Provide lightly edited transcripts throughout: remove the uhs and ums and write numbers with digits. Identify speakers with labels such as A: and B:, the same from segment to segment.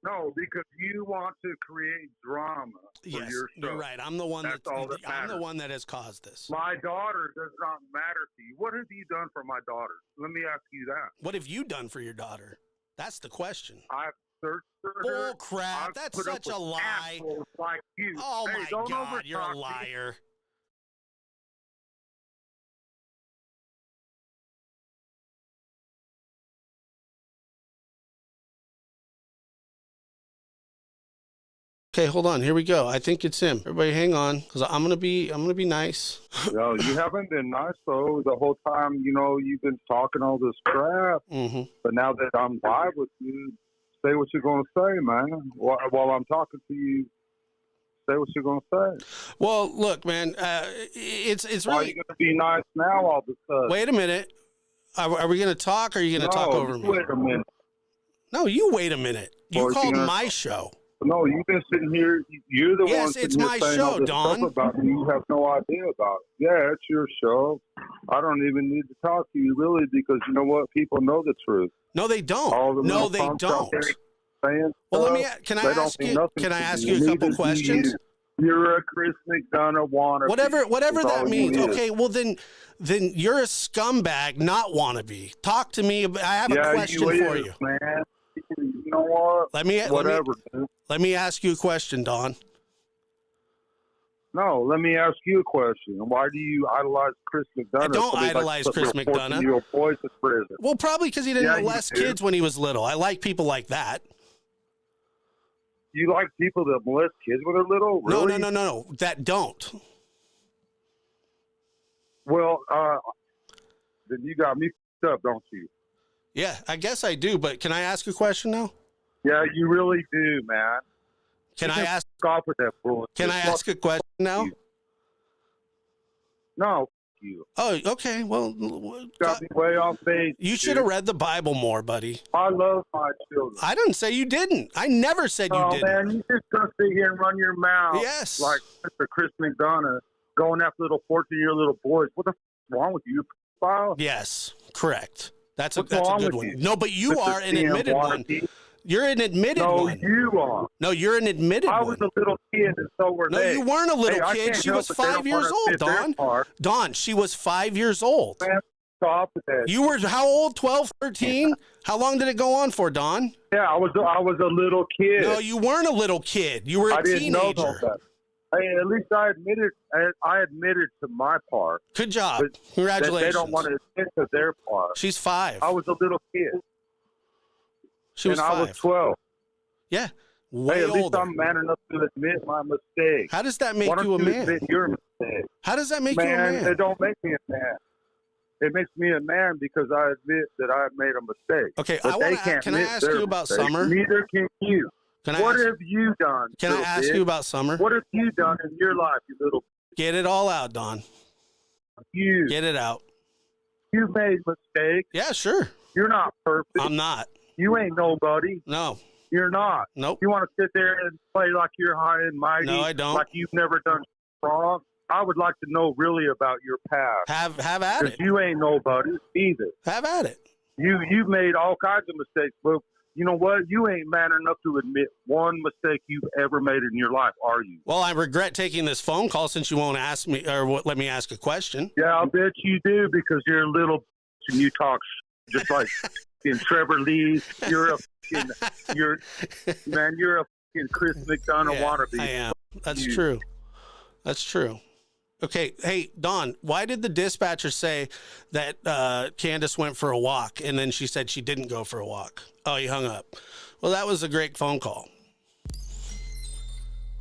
A: No, because you want to create drama for
B: Yes,
A: your show.
B: you're right. I'm the one
A: That's all that
B: I'm the
A: matters.
B: one that has caused this.
A: My daughter does not matter to you. What have you done for my daughter? Let me ask you that.
B: What have you done for your daughter? That's the question.
A: I've searched for her.
B: Bull crap.
A: I've
B: That's
A: put
B: such
A: up
B: a
A: with
B: lie.
A: assholes like you.
B: Oh
A: Hey,
B: my
A: don't
B: God, you're a
A: overtalk me.
B: liar. Okay, hold on. Here we go. I think it's him. Everybody hang on, because I'm gonna be nice.
A: No, you haven't been nice though. The whole time, you know, you've been talking all this crap.
B: Mm-hmm.
A: But now that I'm live with you, say what you're gonna say, man. While I'm talking to you, say what you're gonna say.
B: Well, look, man, it's really.
A: Why are you gonna be nice now all of a sudden?
B: Wait a minute. Are we gonna talk, or are you gonna talk over me?
A: Wait a minute.
B: No, you wait a minute. You called my show.
A: No, you've been sitting here. You're the one.
B: Yes, it's my show, Don.
A: About me. You have no idea about it. Yeah, it's your show. I don't even need to talk to you really, because you know what? People know the truth.
B: No, they don't. No, they don't. Well, let me. Can I ask you? Can I ask you a couple questions?
A: You're a Chris McDonough wannabe.
B: Whatever that means. Okay, well then you're a scumbag, not wannabe. Talk to me. I have a question for you,
A: man. You know what? Let
B: me ask you a question, Don.
A: No, let me ask you a question. Why do you idolize Chris McDonough?
B: I don't idolize Chris McDonough. Well, probably because he didn't molest kids when he was little. I like people like that.
A: You like people that molest kids when they're little? Really?
B: No. That don't.
A: Well, then you got me f***ed up, don't you?
B: Yeah, I guess I do, but can I ask a question now?
A: Yeah, you really do, man.
B: Can I ask?
A: Off with that bullshit.
B: Can I ask a question now?
A: No, you.
B: Oh, okay. Well,
A: got me way off base.
B: You should have read the Bible more, buddy.
A: I love my children.
B: I didn't say you didn't. I never said you didn't.
A: Oh man, you just gonna sit here and run your mouth.
B: Yes.
A: Like Mr. Chris McDonough going after little 14-year little boys. What the f is wrong with you?
B: Yes, correct. That's a good one. No, but you are an admitted one. You're an admitted one.
A: No, you are.
B: No, you're an admitted one.
A: I was a little kid, and so were they.
B: No, you weren't a little kid. She was 5 years old, Don. Don, she was 5 years old.
A: Man, stop that.
B: You were how old? 12, 13? How long did it go on for, Don?
A: Yeah, I was a little kid.
B: No, you weren't a little kid. You were a teenager.
A: I didn't know that. Hey, at least I admitted to my part.
B: Good job. Congratulations.
A: They don't want to admit to their part.
B: She's 5.
A: I was a little kid.
B: She was 5.
A: I was 12.
B: Yeah, way
A: at least
B: older.
A: I'm man enough to admit my mistake.
B: How does that make you a man?
A: Admit your mistake?
B: How does that make you a man?
A: It don't make me a man. It makes me a man because I admit that I made a mistake.
B: Okay,
A: can
B: I ask you about Summer?
A: Neither can you. What have you done?
B: Can I ask you about Summer?
A: What have you done in your life, you little?
B: Get it all out, Don. Get it out.
A: You made mistakes.
B: Yeah, sure.
A: You're not perfect.
B: I'm not.
A: You ain't nobody.
B: No.
A: You're not.
B: Nope.
A: You want to sit there and play like you're high and mighty?
B: No, I don't.
A: Like you've never done wrong? I would like to know really about your past.
B: Have at it.
A: You ain't nobody either.
B: Have at it.
A: You've made all kinds of mistakes, but you know what? You ain't man enough to admit one mistake you've ever made in your life, are you?
B: Well, I regret taking this phone call since you won't ask me or let me ask a question.
A: Yeah, I'll bet you do because you're a little and you talk just like in Trevor Lee. You're a fucking Chris McDonough wannabe.
B: I am. That's true. That's true. Okay. Hey, Don, why did the dispatcher say that Candace went for a walk and then she said she didn't go for a walk? Oh, he hung up. Well, that was a great phone call.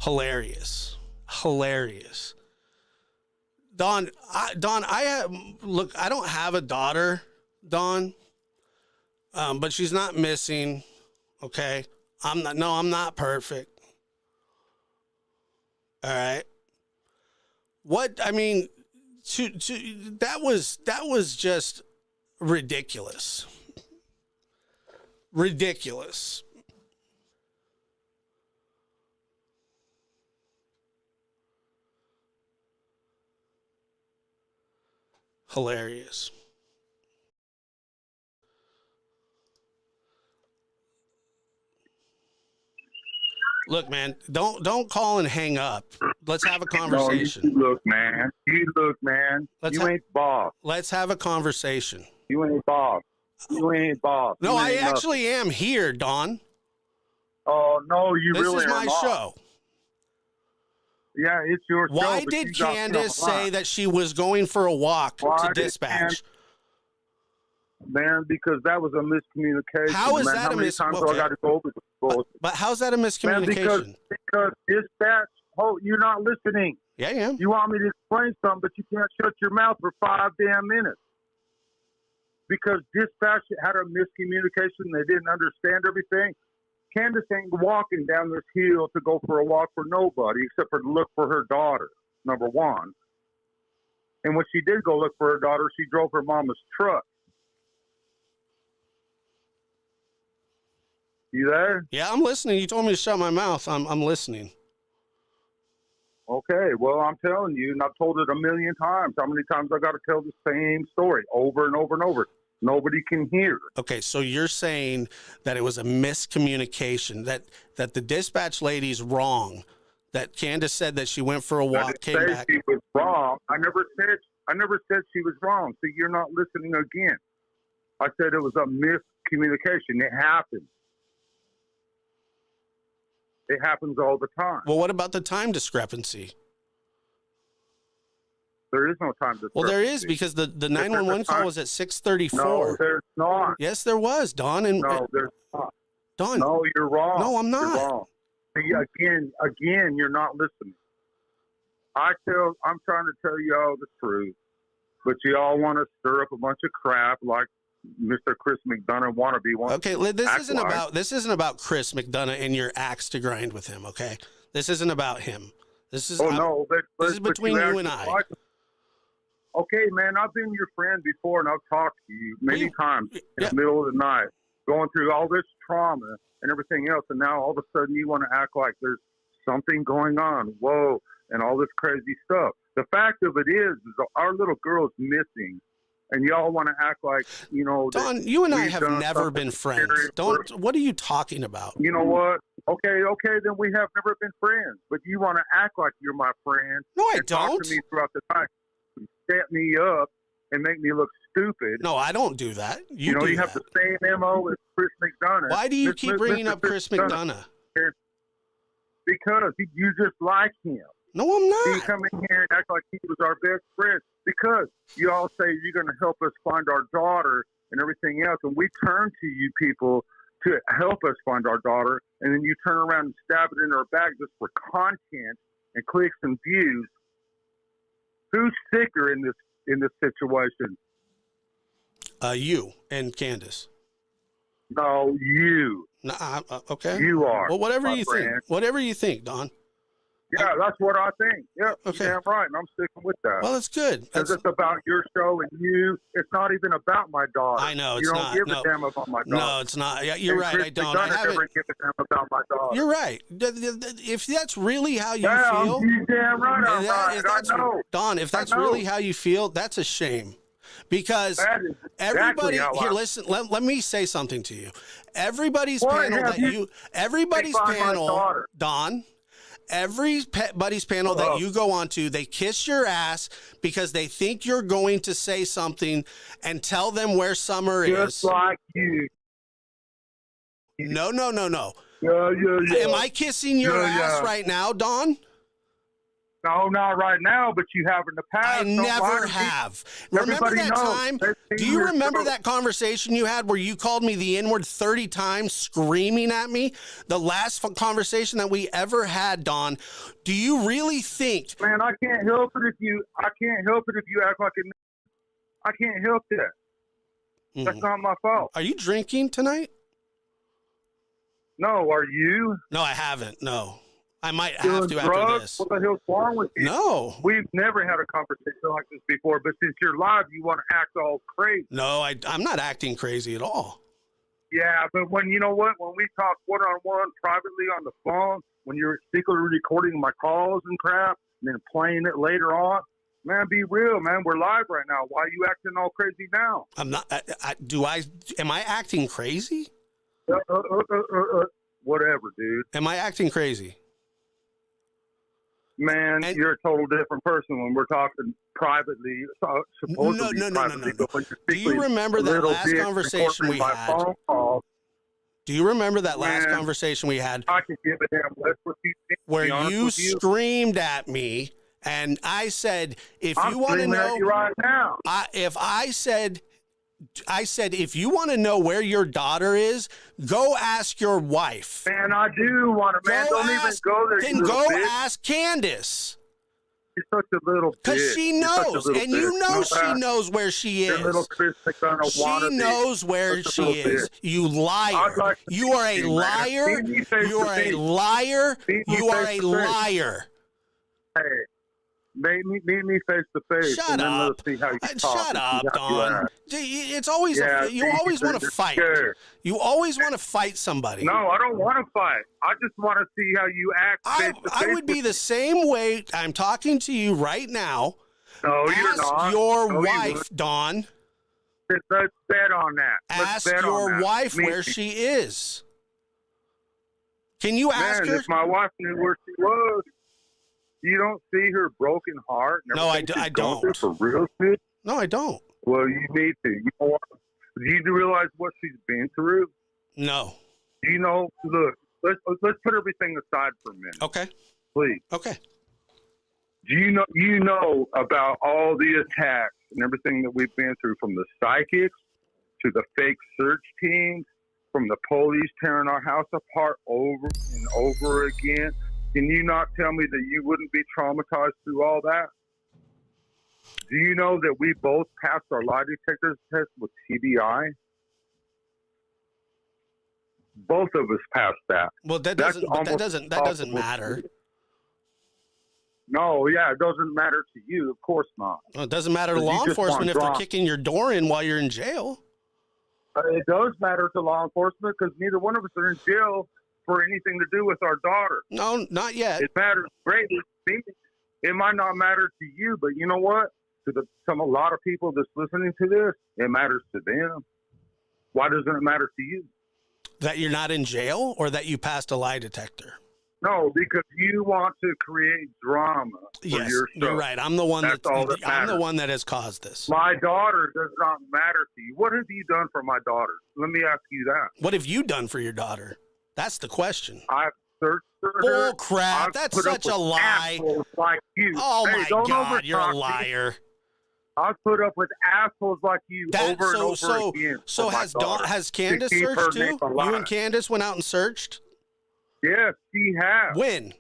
B: Hilarious. Don, I don't have a daughter, Don, but she's not missing. Okay. I'm not perfect. All right. That was just ridiculous. Ridiculous. Hilarious. Look, man, don't call and hang up. Let's have a
A: No,
B: conversation.
A: you look, man. You ain't boss.
B: Let's have a conversation.
A: You ain't boss. You ain't boss.
B: No,
A: You
B: I
A: ain't nothing.
B: actually am here, Don.
A: Oh, no, you
B: This
A: really
B: is my
A: are not.
B: show.
A: Yeah, it's your show.
B: Why
A: but
B: did
A: you got me on
B: Candace
A: the line.
B: say that she was going for a walk
A: Why
B: to
A: did
B: dispatch?
A: Man, because that was a miscommunication.
B: How is
A: man.
B: that
A: How
B: a
A: many
B: mis-
A: times do
B: okay.
A: I got to go over this bullshit?
B: But how's that a
A: Man,
B: miscommunication?
A: because dispatch, you're not listening.
B: Yeah, I am.
A: You want me to explain something, but you can't shut your mouth for 5 damn minutes. Because dispatch had a miscommunication. They didn't understand everything. Candace ain't walking down this hill to go for a walk for nobody except for to look for her daughter, number one. And when she did go look for her daughter, she drove her mama's truck. You there?
B: Yeah, I'm listening. You told me to shut my mouth. I'm listening.
A: Okay, well, I'm telling you, and I've told it a million times. How many times I got to tell the same story over and over and over? Nobody can hear.
B: Okay, so you're saying that it was a miscommunication, that the dispatch lady's wrong, that Candace said that she went for a
A: I
B: walk,
A: didn't
B: came
A: say
B: back.
A: she was wrong. I never said she was wrong. So you're not listening again. I said it was a miscommunication. It happened. It happens all the time.
B: Well, what about the time discrepancy?
A: There is no time discrepancy.
B: Well, there is, because the 911 call was at 6:34.
A: No, there's not.
B: Yes, there was, Don. And
A: No, there's not.
B: Don.
A: No, you're wrong.
B: No, I'm not.
A: You're wrong. See, again, you're not listening. I'm trying to tell you all the truth, but you all want to stir up a bunch of crap like Mr. Chris McDonough wannabe wants.
B: Okay, this isn't about Chris McDonough and your axe to grind with him. Okay, this isn't about him. This is this is between you and I.
A: Okay, man, I've been your friend before, and I've talked to you many times in the middle of the night, going through all this trauma and everything else, and now all of a sudden you want to act like there's something going on. Whoa, and all this crazy stuff. The fact of it is our little girl's missing. And y'all want to act like, you know.
B: Don, you and I have never been friends. What are you talking about?
A: You know what? Okay, then we have never been friends. But you want to act like you're my friend.
B: No, I don't.
A: Talk to me throughout the night. Set me up and make me look stupid.
B: No, I don't do that. You
A: have the same MO as Chris McDonough.
B: Why do you keep bringing up Chris McDonough?
A: Because you just like him.
B: No, I'm not.
A: You come in here and act like he was our best friend because you all say you're going to help us find our daughter and everything else. And we turn to you people to help us find our daughter. And then you turn around and stab it in our back just for content and clicks and views. Who's sicker in this situation?
B: You and Candace.
A: No, you.
B: No, okay.
A: You are.
B: Well, whatever you
A: friend.
B: think. Whatever you think, Don.
A: Yeah, that's what I think. Yeah,
B: okay.
A: Damn right, and I'm sticking with that.
B: Well, that's good.
A: Because it's about your show and you. It's not even about my daughter.
B: I know it's not.
A: You don't give a damn about my daughter.
B: No, it's not. Yeah, you're right. I don't. I
A: haven't never give a damn about my daughter.
B: You're right. If that's really how you feel,
A: you damn right. I know.
B: Don, if that's really how you feel, that's a shame. Because everybody here, listen. Let me say something to you. Everybody's panel Don. Everybody's panel that you go on to, they kiss your ass because they think you're going to say something and tell them where Summer is.
A: Just like you.
B: No.
A: Yeah.
B: Am I kissing your ass right now, Don?
A: No, not right now, but you have in the past.
B: I never have. Remember that time? Do you remember that conversation you had where you called me the N-word 30 times, screaming at me? The last conversation that we ever had, Don. Do you really think?
A: Man, I can't help it if you act like it. I can't help that. That's not my fault.
B: Are you drinking tonight?
A: No, are you?
B: No, I haven't. No. I might have to after this.
A: What the hell's wrong with you?
B: No.
A: We've never had a conversation like this before, but since you're live, you want to act all crazy.
B: No, I'm not acting crazy at all.
A: Yeah, but when we talk one-on-one privately on the phone, when you're secretly recording my calls and crap, and then playing it later on, man, be real, man. We're live right now. Why are you acting all crazy now?
B: I'm not. Am I acting crazy?
A: whatever, dude.
B: Am I acting crazy?
A: Man, you're a total different person when we're talking privately. Supposedly privately.
B: No. Do you remember that last conversation we had? Do you remember that last conversation we had?
A: I can give a damn less what you think,
B: where you screamed at me, and I said, if you want to know,
A: right now.
B: I said, if you want to know where your daughter is, go ask your wife.
A: Man, I do want to, man. Don't even go there.
B: Then go ask Candace.
A: She's such a little bitch.
B: Because she knows, and you know she knows where she is. She knows where she is. You liar. You are a liar. You are a liar. You are a liar.
A: Hey. Meet me face to face.
B: Shut up. Shut up, Don. It's always you always want to fight. You always want to fight somebody.
A: No, I don't want to fight. I just want to see how you act.
B: I would be the same way. I'm talking to you right now.
A: No, you're not.
B: Ask your wife, Don.
A: Let's bet on that.
B: Ask your wife where she is. Can you ask her?
A: If my wife knew where she was. You don't see her broken heart? And
B: no, I don't.
A: For real shit?
B: No, I don't.
A: Well, you need to. You know what? Do you realize what she's been through?
B: No.
A: Do you know? Look, let's put everything aside for a minute.
B: Okay.
A: Please.
B: Okay.
A: Do you know about all the attacks and everything that we've been through, from the psychics to the fake search teams, from the police tearing our house apart over and over again? Can you not tell me that you wouldn't be traumatized through all that? Do you know that we both passed our lie detector test with TBI? Both of us passed that.
B: Well, that doesn't matter.
A: No, yeah, it doesn't matter to you. Of course not.
B: Well, it doesn't matter to law enforcement if they're kicking your door in while you're in jail.
A: It does matter to law enforcement because neither one of us are in jail for anything to do with our daughter.
B: No, not yet.
A: It matters greatly to me. It might not matter to you, but you know what? A lot of people that's listening to this, it matters to them. Why doesn't it matter to you?
B: That you're not in jail, or that you passed a lie detector?
A: No, because you want to create drama for yourself.
B: You're right. I'm the one I'm the one that has caused this.
A: My daughter does not matter to you. What have you done for my daughter? Let me ask you that.
B: What have you done for your daughter? That's the question.
A: I've searched for her.
B: Bull crap. That's such a lie.
A: Like you.
B: Oh, my God. You're a liar.
A: I've put up with assholes like you over and over again.
B: So has Candace searched too? You and Candace went out and searched?
A: Yes, she has.
B: When?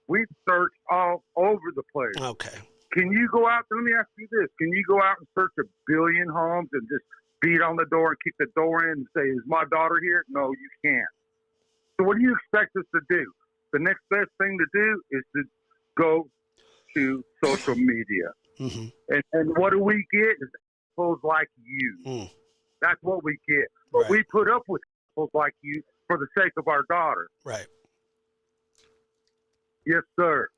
A: We've searched all over the place.
B: Okay.
A: Can you go out? Let me ask you this. Can you go out and search 1 billion homes and just beat on the door and kick the door in and say, is my daughter here? No, you can't. So what do you expect us to do? The next best thing to do is to go to social media. Mm-hmm. And what do we get is assholes like you. Mm. That's what we get. But we put up with assholes like you for the sake of our daughter.
B: Right.
A: Yes, sir.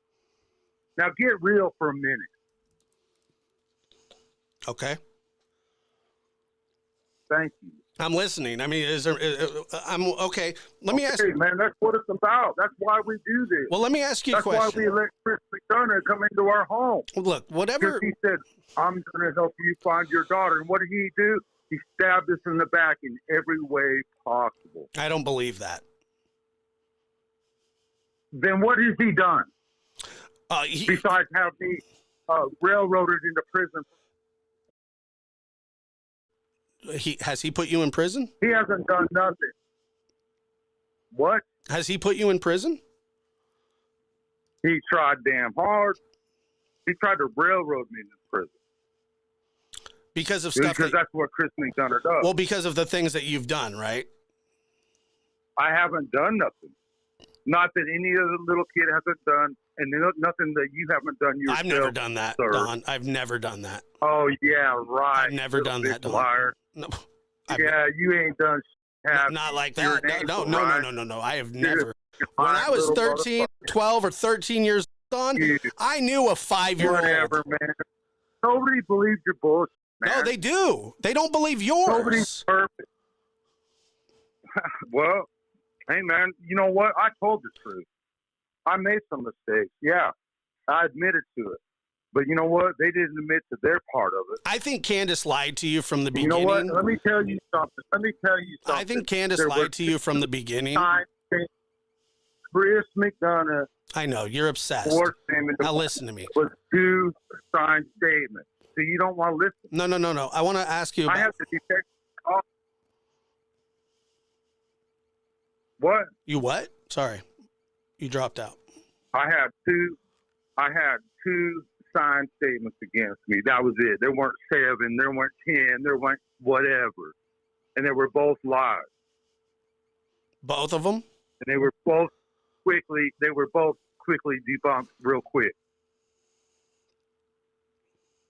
A: Now get real for a minute.
B: Okay.
A: Thank you.
B: I'm listening. I mean, I'm okay. Let me ask you,
A: man. That's what it's about. That's why we do this.
B: Well, let me ask you a question.
A: That's why we let Chris McDonough come into our home.
B: Look, whatever.
A: He said, I'm going to help you find your daughter. And what did he do? He stabbed us in the back in every way possible.
B: I don't believe that.
A: Then what has he done? Besides have me railroaded into prison.
B: Has he put you in prison?
A: He hasn't done nothing. What?
B: Has he put you in prison?
A: He tried damn hard. He tried to railroad me into prison.
B: Because of stuff.
A: Because that's what Chris McDonough does.
B: Well, because of the things that you've done, right?
A: I haven't done nothing. Not that any other little kid hasn't done, and nothing that you haven't done yourself.
B: I've never done that, sir. Don. I've never done that.
A: Oh, yeah, right.
B: I've never done that, Don.
A: Liar.
B: No.
A: Yeah, you ain't done shit.
B: Not like that. No. I have never. When I was 13, 12, or 13 years old, I knew a 5-year-old.
A: Whatever, man. Nobody believes your bullshit, man.
B: No, they do. They don't believe yours.
A: Nobody's perfect. Well, Hey, man, you know what? I told the truth. I made some mistakes. Yeah, I admitted to it. But you know what? They didn't admit to their part of it.
B: I think Candace lied to you from the beginning.
A: You know what? Let me tell you something.
B: I think Candace lied to you from the beginning.
A: Chris McDonough.
B: I know, you're obsessed. Now listen to me.
A: Was 2 signed statements. So you don't want to listen.
B: No. I want to ask you about...
A: I have to detect... What?
B: You what? Sorry. You dropped out.
A: I had two signed statements against me. That was it. There weren't 7, there weren't 10, there weren't whatever. And they were both lies.
B: Both of them?
A: And they were both quickly debunked real quick.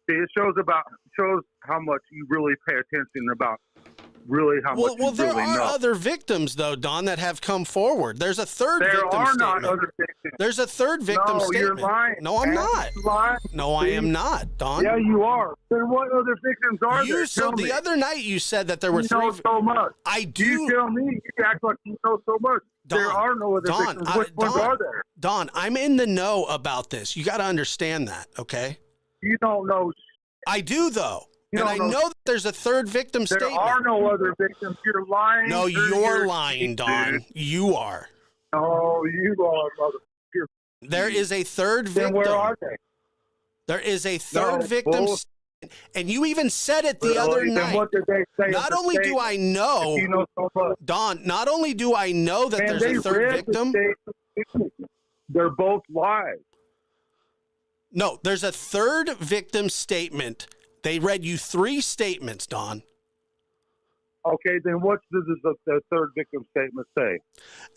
A: See, it shows how much you really pay attention about really how much you really know.
B: Well, there are other victims, though, Don, that have come forward. There's a third victim statement. There are not other victims. There's a third victim statement.
A: You're lying.
B: No, I'm not. No, I am not, Don.
A: Yeah, you are. Then what other victims are there?
B: So the other night you said that there were 3.
A: You know so much.
B: I do.
A: You tell me. You act like you know so much. Don, there are no other victims. Which ones are there?
B: Don, I'm in the know about this. You got to understand that, okay?
A: You don't know.
B: I do, though. And I know that there's a third victim statement.
A: There are no other victims. You're lying.
B: No, you're lying, Don. You are.
A: No, you are, motherfucker.
B: There is a third victim.
A: Then where are they?
B: There is a third victim. And you even said it the other night.
A: What did they say?
B: Not only do I know,
A: you know so much.
B: Don, not only do I know that there's a third victim.
A: They're both lies.
B: No, there's a third victim statement. They read you 3 statements, Don.
A: Okay, then what does the third victim statement say?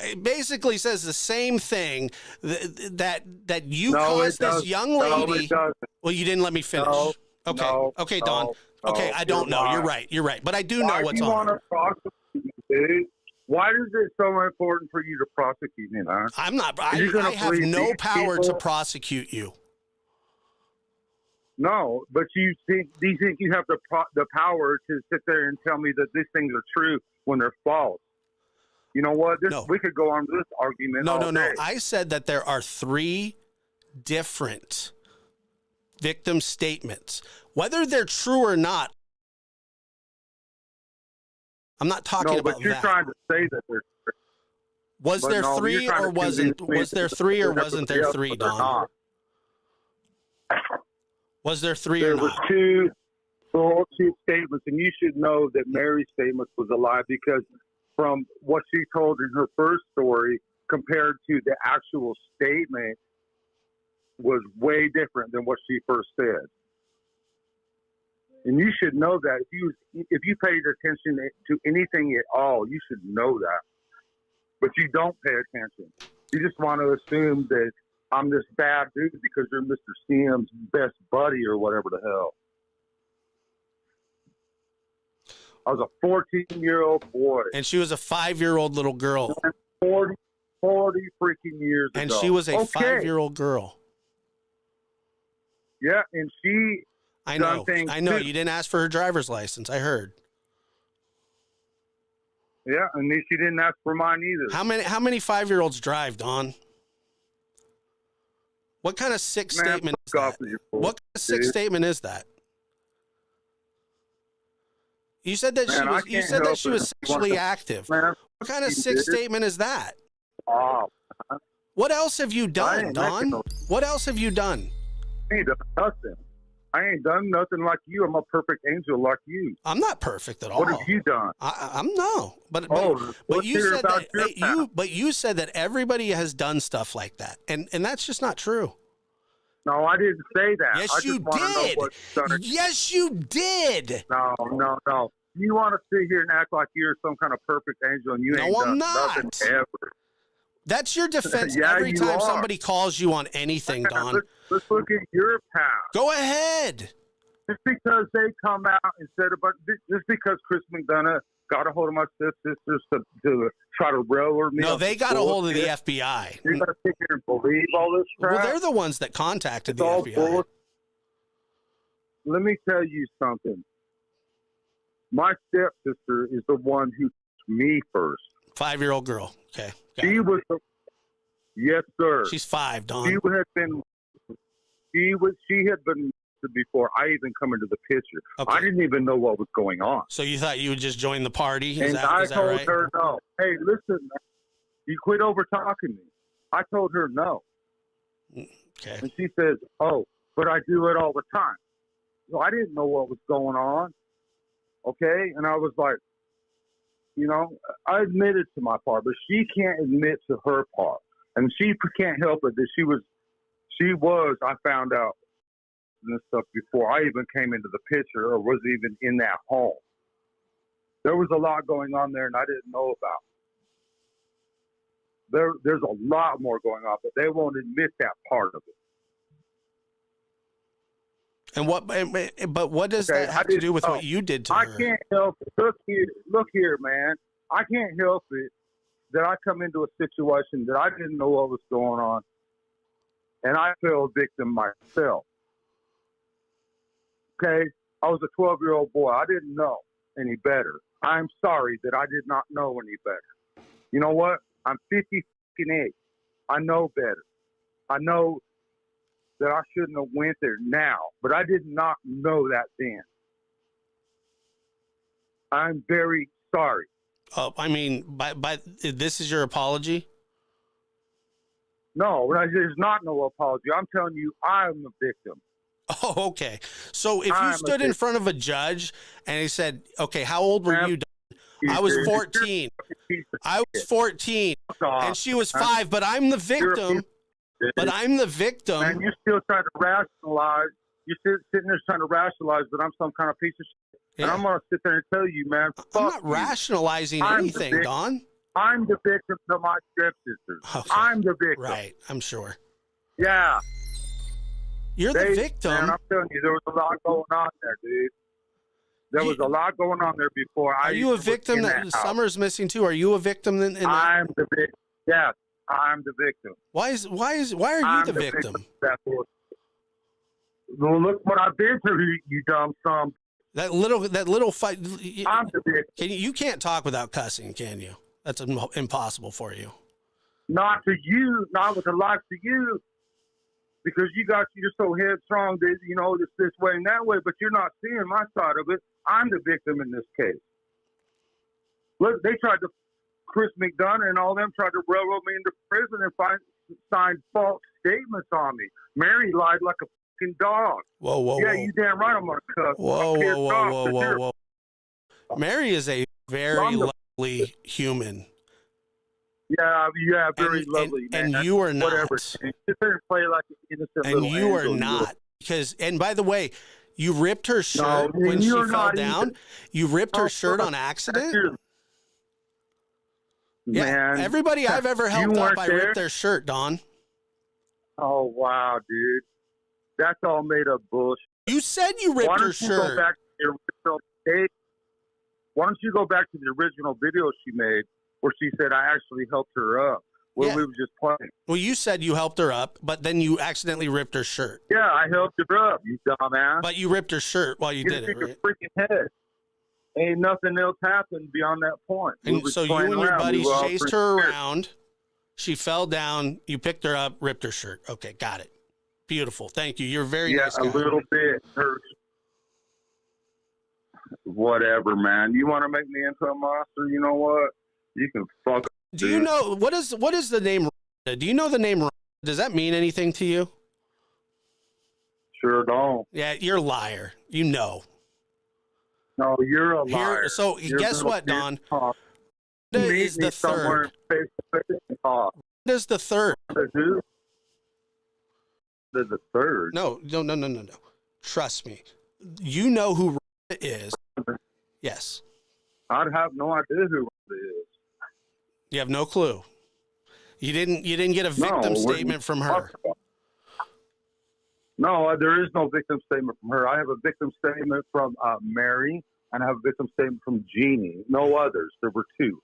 B: It basically says the same thing that you caused this young lady.
A: No, it doesn't.
B: Well, you didn't let me finish. Okay, Don. Okay, I don't know. You're right. But I do know what's on.
A: Why do you want to prosecute, dude? Why is it so important for you to prosecute me, man?
B: I'm not. I have no power to prosecute you.
A: No, but do you think you have the power to sit there and tell me that these things are true when they're false? You know what? We could go on this argument.
B: No. I said that there are 3 different victim statements. Whether they're true or not, I'm not talking about that.
A: No, but you're trying to say that they're true.
B: Was there 3 or wasn't? Was there 3 or wasn't there 3, Don? Was there 3 or not?
A: There was 2 statements, and you should know that Mary's statement was a lie because from what she told in her first story compared to the actual statement was way different than what she first said. And you should know that if you paid attention to anything at all, you should know that. But you don't pay attention. You just want to assume that I'm this bad dude because you're Mr. Sims' best buddy or whatever the hell. I was a 14-year-old boy.
B: And she was a 5-year-old little girl.
A: 40 freaking years ago.
B: And she was a 5-year-old girl.
A: Yeah, and she
B: I know. You didn't ask for her driver's license. I heard.
A: Yeah, and she didn't ask for mine either.
B: How many 5-year-olds drive, Don? What kind of sick statement is that? What kind of sick statement is that? You said that she was sexually active.
A: Man,
B: what kind of sick statement is that?
A: Oh,
B: what else have you done, Don? What else have you done?
A: I ain't done nothing. I ain't done nothing like you. I'm a perfect angel like you.
B: I'm not perfect at all.
A: What have you done?
B: I'm no. But you said that everybody has done stuff like that, and that's just not true.
A: No, I didn't say that.
B: Yes, you did. Yes, you did.
A: No. You want to sit here and act like you're some kind of perfect angel, and you ain't done nothing ever.
B: That's your defense every time somebody calls you on anything, Don.
A: Let's look at your past.
B: Go ahead.
A: Just because they come out and said about just because Chris McDonough got a hold of my sisters to try to railroad me.
B: No, they got a hold of the FBI.
A: You're going to sit here and believe all this crap?
B: Well, they're the ones that contacted the FBI.
A: Bullshit. Let me tell you something. My stepsister is the one who me first.
B: 5-year-old girl. Okay.
A: She was, yes, sir.
B: She's 5, Don.
A: She had been before I even come into the picture.
B: Okay.
A: I didn't even know what was going on.
B: So you thought you would just join the party?
A: I told
B: right?
A: her no. Hey, listen, man, you quit over talking me. I told her no.
B: Okay.
A: And she says, oh, but I do it all the time. So I didn't know what was going on. Okay. And I was like, you know, I admitted to my part, but she can't admit to her part. And she can't help it that she was, I found out and stuff before I even came into the picture or was even in that home. There was a lot going on there and I didn't know about. There's a lot more going on, but they won't admit that part of it.
B: And what does that have to do with what you did to her?
A: I can't help it. Look here, man. I can't help it that I come into a situation that I didn't know what was going on, and I fell a victim myself. Okay? I was a 12-year-old boy. I didn't know any better. I'm sorry that I did not know any better. You know what? I'm 58. I know better. I know that I shouldn't have went there now, but I did not know that then. I'm very sorry.
B: I mean, by this is your apology?
A: No, there's not no apology. I'm telling you, I'm the victim.
B: Oh, okay. So if you stood in front of a judge and he said, okay, how old were you? I was 14. I was 14 and she was 5, but I'm the victim. But I'm the victim.
A: And you're still trying to rationalize. You're sitting there trying to rationalize that I'm some kind of piece of shit. Yeah. And I'm going to sit there and tell you, man,
B: I'm not rationalizing anything, Don.
A: I'm the victim to my stepsisters. Okay. I'm the victim.
B: Right, I'm sure.
A: Yeah.
B: You're the victim.
A: Man, I'm telling you, there was a lot going on there, dude. There was a lot going on there before.
B: Are you a victim that Summer's missing too? Are you a victim in
A: I'm the victim. Yes. I'm the victim.
B: Why are you the victim?
A: Well, look what I've been through, you dumb son.
B: That little fight.
A: I'm the victim.
B: You can't talk without cussing, can you? That's impossible for you.
A: Not to you, not with the likes of you, because you're so headstrong that you know it's this way and that way, but you're not seeing my side of it. I'm the victim in this case. Look, they tried to. Chris McDonough and all them tried to railroad me into prison and signed false statements on me. Mary lied like a fucking dog.
B: Whoa.
A: Yeah, you damn right I'm going to cuss.
B: Whoa. Mary is a very lovely human.
A: Yeah, very lovely, man.
B: And you are not.
A: Whatever. And sit there and play like an innocent
B: and you are not. Because, and by the way, you ripped her shirt when she fell down. You ripped her shirt on accident. Yeah,
A: man,
B: everybody I've ever helped up, I ripped their shirt, Don.
A: Oh, wow, dude. That's all made up bullshit.
B: You said you ripped her shirt.
A: Why don't you go back to the original video she made where she said I actually helped her up when we were just playing?
B: Well, you said you helped her up, but then you accidentally ripped her shirt.
A: Yeah, I helped her up, you dumbass.
B: But you ripped her shirt while you did it, right?
A: Freaking head. Ain't nothing else happened beyond that point.
B: And so you and your buddies chased her around. She fell down. You picked her up, ripped her shirt. Okay, got it. Beautiful. Thank you. You're very nice guy.
A: Yeah, a little bit hurts. Whatever, man. You want to make me into a monster? You know what? You can fuck.
B: Do you know what is the name? Do you know the name? Does that mean anything to you?
A: Sure don't.
B: Yeah, you're a liar. You know.
A: No, you're a liar.
B: So guess what, Don? Is the third. Does the third?
A: There's the third.
B: No. Trust me. You know who is. Yes.
A: I'd have no idea who it is.
B: You have no clue. You didn't get a victim statement from her.
A: No, there is no victim statement from her. I have a victim statement from Mary, and I have a victim statement from Jeannie. No others. There were 2.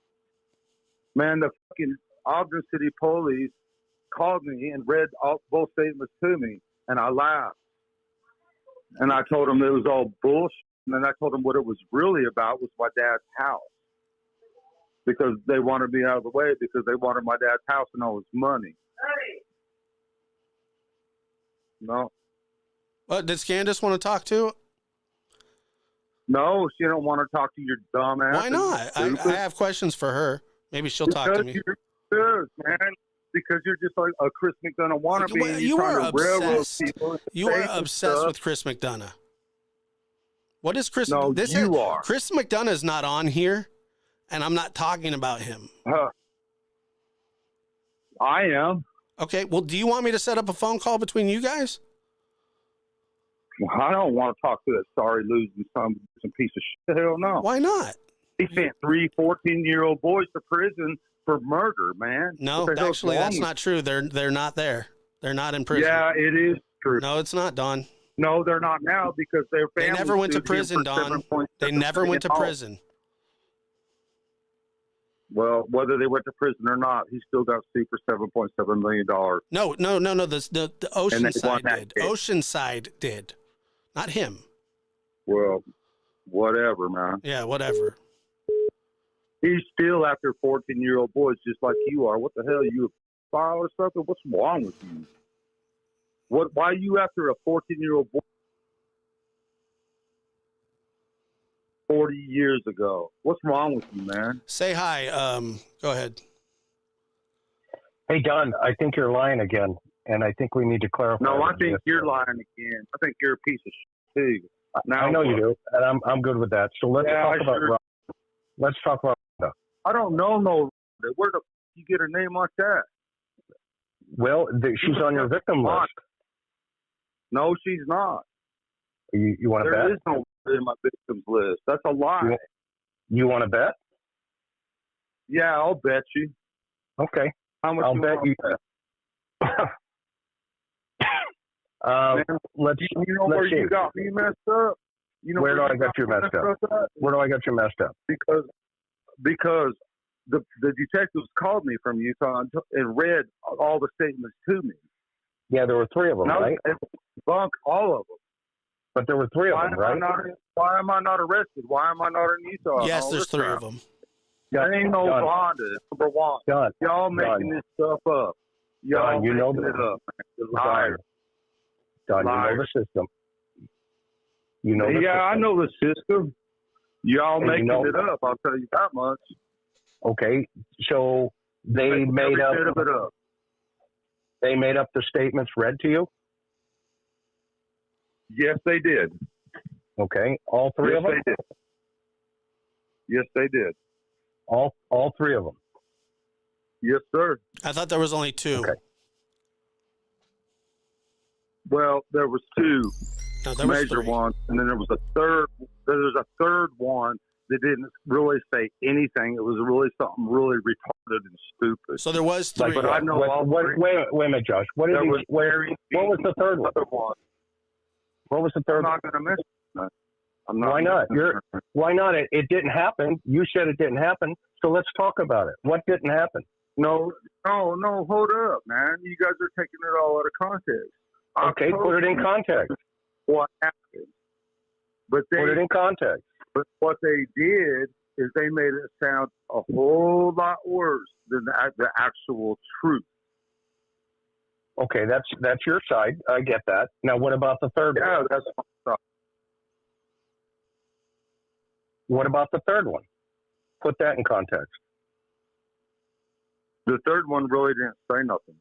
A: Man, the fucking Ogden City police called me and read both statements to me, and I laughed. And I told them it was all bullshit. And then I told them what it was really about was my dad's house. because they wanted me out of the way because they wanted my dad's house and all his money. No.
B: Well, does Candace want to talk to?
A: No, she don't want to talk to your dumb ass.
B: Why not? I have questions for her. Maybe she'll talk to me.
A: Because man. Because you're just like a Chris McDonough wannabe.
B: Well, you are obsessed. You are obsessed with Chris McDonough. What is Chris?
A: No, you are.
B: Chris McDonough is not on here, and I'm not talking about him.
A: I am.
B: Okay, well, do you want me to set up a phone call between you guys?
A: Well, I don't want to talk to that sorry losing some piece of shit. Hell no.
B: Why not?
A: He sent 3 14-year-old boys to prison for murder, man.
B: No, actually, that's not true. They're not there. They're not in prison.
A: Yeah, it is true.
B: No, it's not, Don.
A: No, they're not now because their family.
B: They never went to prison, Don. They never went to prison.
A: Well, whether they went to prison or not, he still got sued for $7.7 million.
B: No. The Oceanside did. Oceanside did, not him.
A: Well, whatever, man.
B: Yeah, whatever.
A: He's still after 14-year-old boys, just like you are. What the hell? You a file or something? What's wrong with you? Why are you after a 14-year-old boy 40 years ago? What's wrong with you, man?
B: Say hi. Go ahead.
C: Hey, Don, I think you're lying again, and I think we need to clarify.
A: No, I think you're lying again. I think you're a piece of shit, too. Now,
C: I know you do, and I'm good with that. So let's talk about Rhonda. Let's talk about Rhonda.
A: I don't know no Rhonda. Where the you get a name like that?
C: Well, she's on your victim list.
A: No, she's not.
C: You want to bet?
A: There is no Rhonda in my victims list. That's a lie.
C: You want to bet?
A: Yeah, I'll bet you.
C: Okay.
A: How much
C: I'll bet you. Let's.
A: You know where you got me messed up? You know
C: where do I got you messed up? Where do I got you messed up?
A: Because the detectives called me from Utah and read all the statements to me.
C: Yeah, there were 3 of them, right?
A: Bunk all of them.
C: But there were 3 of them, right?
A: Why am I not arrested? Why am I not in Utah?
B: Yes, there's 3 of them.
A: There ain't no Rhonda, number one. Y'all making this stuff up. Y'all
C: you know
A: making it up.
C: You're liars. Don, you know the system. You know the system.
A: I know the system. Y'all making it up, I'll tell you that much.
C: Okay, so they made up the statements read to you?
A: Yes, they did.
C: Okay, all 3 of them?
A: Yes, they did. Yes, they did.
C: All 3 of them?
A: Yes, sir.
B: I thought there was only 2.
C: Okay.
A: Well, there was 2 major ones, and then there was a third. There's a third one that didn't really say anything. It was really something really retarded and stupid.
B: So there was 3.
A: But I know
C: wait a minute, Josh. What was the third one? What was the third one?
A: I'm not going to miss it.
C: Why not? Why not? It didn't happen. You said it didn't happen. So let's talk about it. What didn't happen?
A: No. Hold up, man. You guys are taking it all out of context.
C: Okay, put it in context.
A: What happened? Put it in context. But what they did is they made it sound a whole lot worse than the actual truth.
C: Okay, that's your side. I get that. Now, what about the third one?
A: Yeah, that's my side.
C: What about the third one? Put that in context.
A: The third one really didn't say nothing.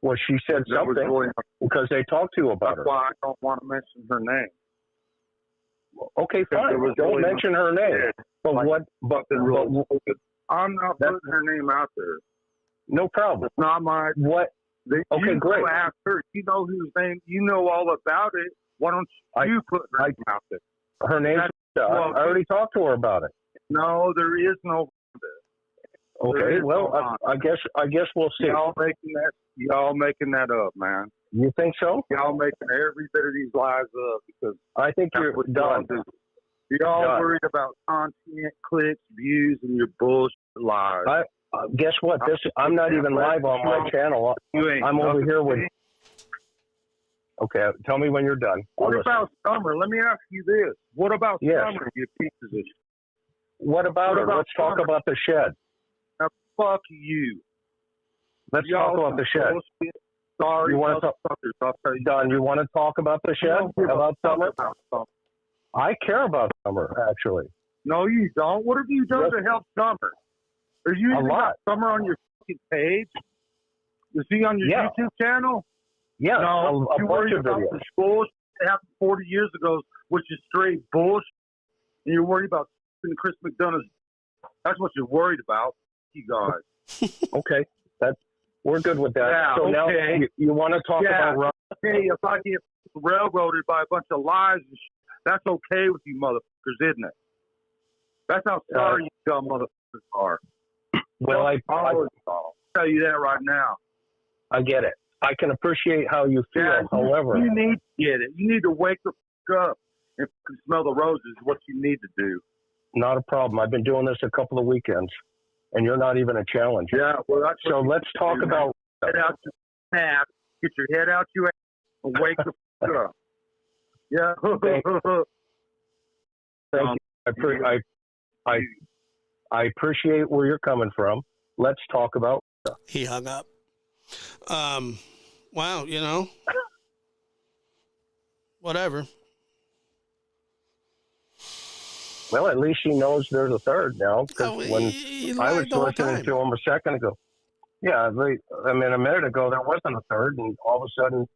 C: Well, she said something because they talked to you about her.
A: That's why I don't want to mention her name.
C: Okay, fine. Don't mention her name. But what? But
A: I'm not putting her name out there.
C: No problem.
A: It's not my.
C: What? Okay, great.
A: Ask her. You know whose name. You know all about it. Why don't you put her name out there?
C: Her name. I already talked to her about it.
A: No, there is no.
C: Okay, well, I guess we'll see.
A: Y'all making that up, man.
C: You think so?
A: Y'all making every bit of these lies up because
C: I think you're done.
A: Y'all worried about content, clicks, views, and your bullshit lies.
C: Guess what? I'm not even live on my channel. I'm over here with. Okay, tell me when you're done.
A: What about Summer? Let me ask you this. What about Summer, you pieces of shit?
C: What about it? Let's talk about the shed.
A: Now, fuck you.
C: Let's talk about the shed.
A: Sorry,
C: you want to talk, Don, you want to talk about the shed? About Summer? I care about Summer, actually.
A: No, you don't. What have you done to help Summer? Are you even got Summer on your fucking page? Is he on your YouTube channel?
C: Yeah,
A: no,
C: a bunch of videos.
A: The bullshit that happened 40 years ago, which is straight bullshit. And you're worried about Chris McDonough's. That's what you're worried about, you guys.
C: Okay, we're good with that.
A: Yeah,
C: so now you want to talk about
A: okay, if I get railroaded by a bunch of lies and that's okay with you motherfuckers, isn't it? That's how sorry you dumb motherfuckers are.
C: Well,
A: I'll tell you that right now.
C: I get it. I can appreciate how you feel.
A: Yeah,
C: however,
A: you need to get it. You need to wake the fuck up and smell the roses. Is what you need to do.
C: Not a problem. I've been doing this a couple of weekends, and you're not even a challenge.
A: Yeah. Well, that's
C: so let's talk about.
A: Get out your ass. Get your head out your ass and wake the fuck up. Yeah.
C: Thank you. I appreciate where you're coming from. Let's talk about.
B: He hung up. Wow, whatever.
C: Well, at least he knows there's a third now. Because when I was listening to him a second ago, a minute ago, there wasn't a third, and all of a sudden